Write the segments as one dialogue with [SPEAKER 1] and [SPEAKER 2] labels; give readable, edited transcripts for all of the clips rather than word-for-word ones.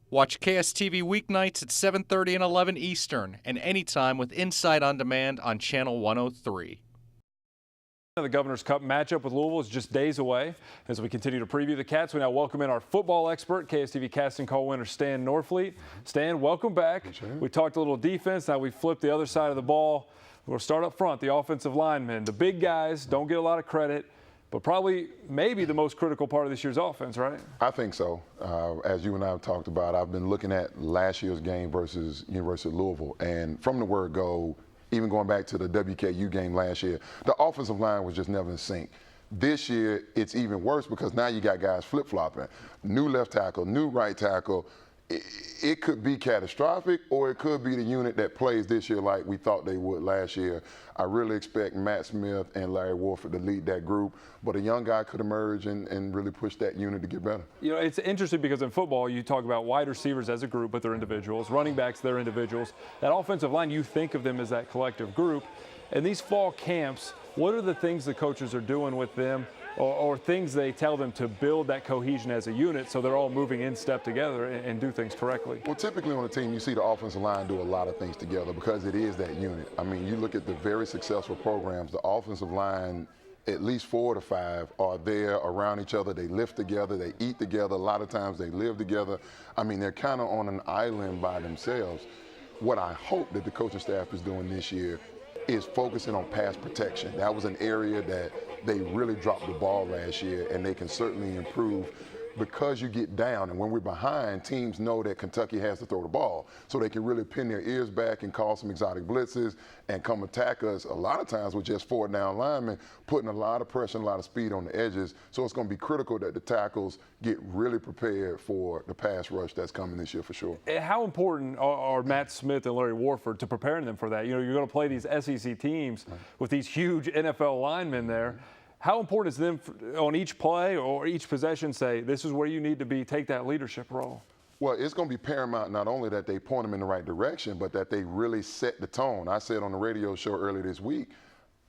[SPEAKER 1] Watch KSTV weeknights at 7:30 and 11 Eastern, and anytime with Inside On Demand on Channel 103.
[SPEAKER 2] The Governor's Cup matchup with Louisville is just days away. As we continue to preview the Cats, we now welcome in our football expert, KSTV casting call winner Stan Norfleet. Stan, welcome back. We talked a little defense. Now we flipped the other side of the ball. We'll start up front, the offensive linemen. The big guys don't get a lot of credit, but probably maybe the most critical part of this year's offense, right?
[SPEAKER 3] I think so. As you and I have talked about, I've been looking at last year's game versus University of Louisville, and from the word go, even going back to the WKU game last year, the offensive line was just never in sync. This year, it's even worse because now you got guys flip-flopping. New left tackle, new right tackle. It could be catastrophic, or it could be the unit that plays this year like we thought they would last year. I really expect Matt Smith and Larry Warford to lead that group, but a young guy could emerge and really push that unit to get better.
[SPEAKER 2] You know, it's interesting because in football, you talk about wide receivers as a group, but they're individuals. Running backs, they're individuals. That offensive line, you think of them as that collective group. And these fall camps, what are the things the coaches are doing with them, or things they tell them to build that cohesion as a unit so they're all moving in step together and do things correctly?
[SPEAKER 3] Well, typically on a team, you see the offensive line do a lot of things together because it is that unit. I mean, you look at the very successful programs, the offensive line, at least 4 to 5 are there around each other. They lift together, they eat together. A lot of times they live together. I mean, they're kind of on an island by themselves. What I hope that the coaching staff is doing this year is focusing on pass protection. That was an area that they really dropped the ball last year, and they can certainly improve because you get down. And when we're behind, teams know that Kentucky has to throw the ball. So they can really pin their ears back and call some exotic blitzes and come attack us a lot of times with just 4 down linemen, putting a lot of pressure and a lot of speed on the edges. So it's going to be critical that the tackles get really prepared for the pass rush that's coming this year for sure.
[SPEAKER 2] How important are Matt Smith and Larry Warford to preparing them for that? You know, you're going to play these SEC teams with these huge NFL linemen there. How important is them on each play or each possession say, this is where you need to be, take that leadership role?
[SPEAKER 3] Well, it's going to be paramount not only that they point them in the right direction, but that they really set the tone. I said on the radio show earlier this week,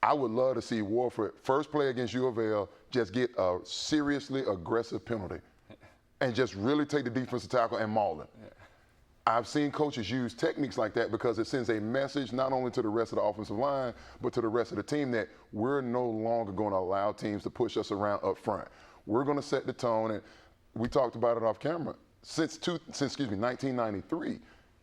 [SPEAKER 3] I would love to see Warford, first play against U of L, just get a seriously aggressive penalty and just really take the defensive tackle and maul him. I've seen coaches use techniques like that because it sends a message not only to the rest of the offensive line, but to the rest of the team that we're no longer going to allow teams to push us around up front. We're going to set the tone, and we talked about it off camera. Since 1993,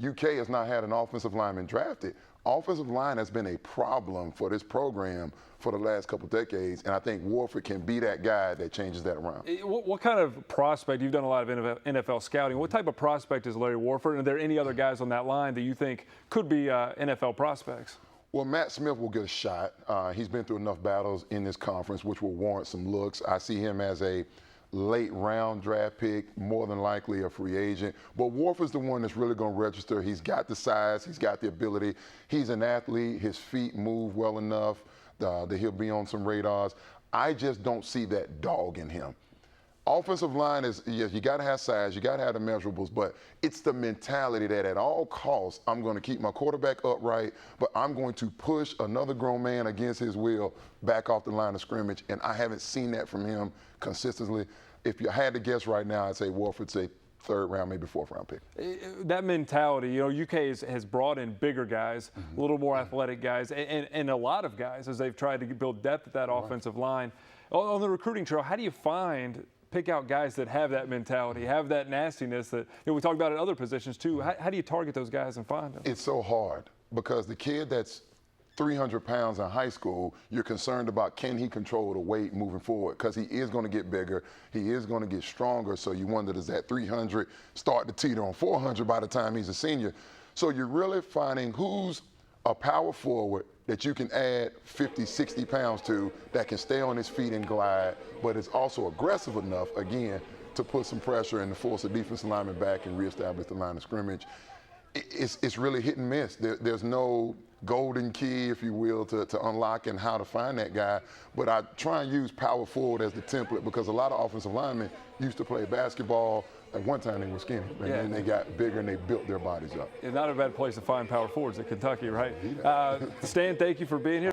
[SPEAKER 3] UK has not had an offensive lineman drafted. Offensive line has been a problem for this program for the last couple decades, and I think Warford can be that guy that changes that around.
[SPEAKER 2] What kind of prospect, you've done a lot of NFL scouting, what type of prospect is Larry Warford? And are there any other guys on that line that you think could be NFL prospects?
[SPEAKER 3] Well, Matt Smith will get a shot. He's been through enough battles in this conference, which will warrant some looks. I see him as a late round draft pick, more than likely a free agent. But Warford's the one that's really going to register. He's got the size, he's got the ability. He's an athlete, his feet move well enough that he'll be on some radars. I just don't see that dog in him. Offensive line is, yes, you got to have size, you got to have the measurables, but it's the mentality that at all costs, I'm going to keep my quarterback upright, but I'm going to push another grown man against his will back off the line of scrimmage, and I haven't seen that from him consistently. If you had to guess right now, I'd say Warford's a 3rd round, maybe 4th round pick.
[SPEAKER 2] That mentality, you know, UK has brought in bigger guys, a little more athletic guys, and a lot of guys as they've tried to build depth at that offensive line. On the recruiting trail, how do you pick out guys that have that mentality, have that nastiness that, you know, we talk about at other positions too? How do you target those guys and find them?
[SPEAKER 3] It's so hard because the kid that's 300 pounds in high school, you're concerned about can he control the weight moving forward because he is going to get bigger, he is going to get stronger, so you wonder does that 300 start to teeter on 400 by the time he's a senior? So you're really finding who's a power forward that you can add 50, 60 pounds to that can stay on his feet and glide, but is also aggressive enough, again, to put some pressure and to force a defensive lineman back and reestablish the line of scrimmage. It's really hit and miss. There's no golden key, if you will, to unlock and how to find that guy. But I try and use power forward as the template because a lot of offensive linemen used to play basketball. At one time they were skinny, and then they got bigger and they built their bodies up.
[SPEAKER 2] It's not a bad place to find power forwards at Kentucky, right? Stan, thank you for being here.